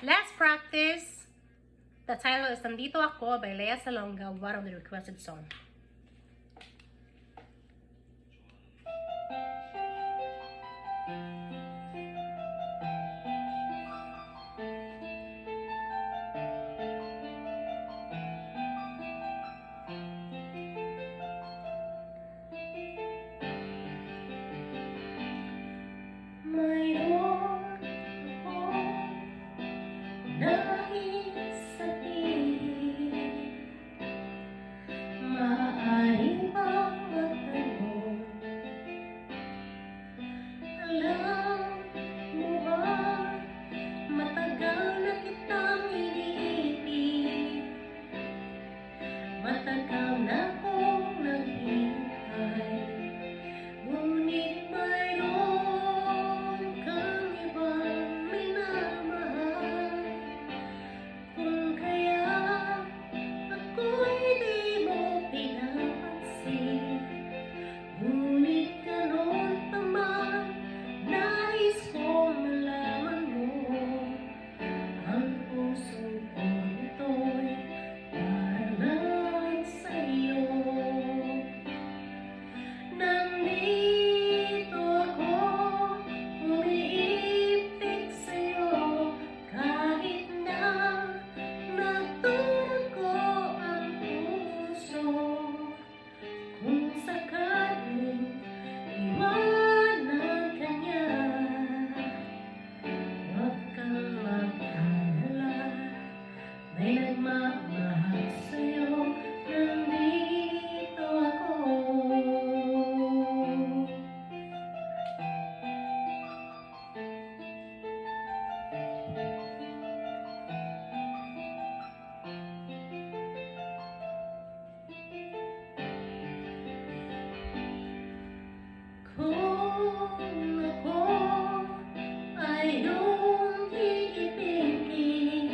Let's practice. The title is Nandito Ako by Lea Salonga, one of the requested song. Mayroon ako nais sabihin, maaari bang magtanong? Alam mo ba, matagal na kitang iniibig, matagal na akong naghihintay, ngunit mayroon kang ibang minamahal. Kung kaya ako'y di mo pinapansin, ngunit gano'n pa man, nais kong malaman mo, ang puso ko ito'y para lang sa'yo. Nandito ako, umiibig sa'yo, kahit na nagdurugo ang puso. Kung sakaling iwanan ka niya, huwag kang mag-alala, may nagmamahal sa'yo. Nandito ako. Kung ako ay iyong iibigin,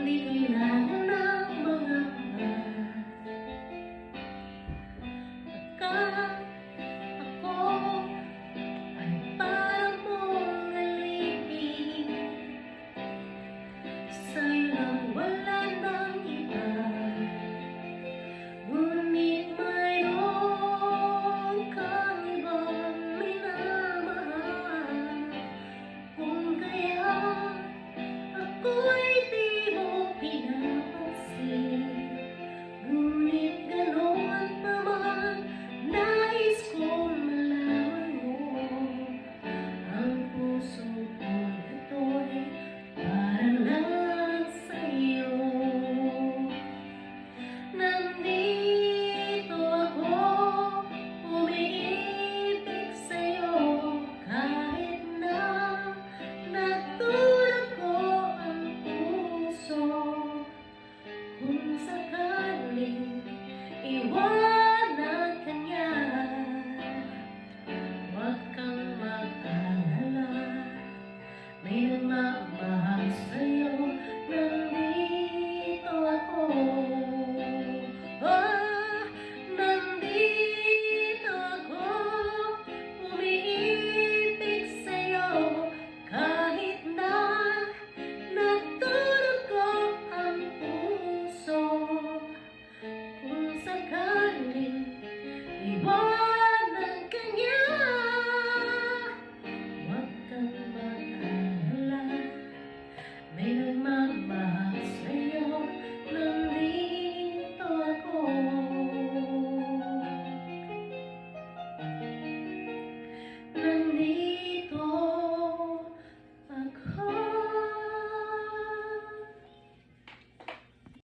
di kailangan ng mga pagkat ako ay parang mong alipin, sa'yo lang wala ng iba. Ngunit mayroon kang ibang minamahal. Kung kaya ako'y di mo pinapansin, ngunit gano'n pa man, nais kong malaman mo, ang puso ko ito'y para lang sa'yo. Nandito ako, umiibig sa'yo, kahit na nagdurugo ang puso. Kung sakaling iwanan ka niya, huwag kang mag-alala, may nagmamahal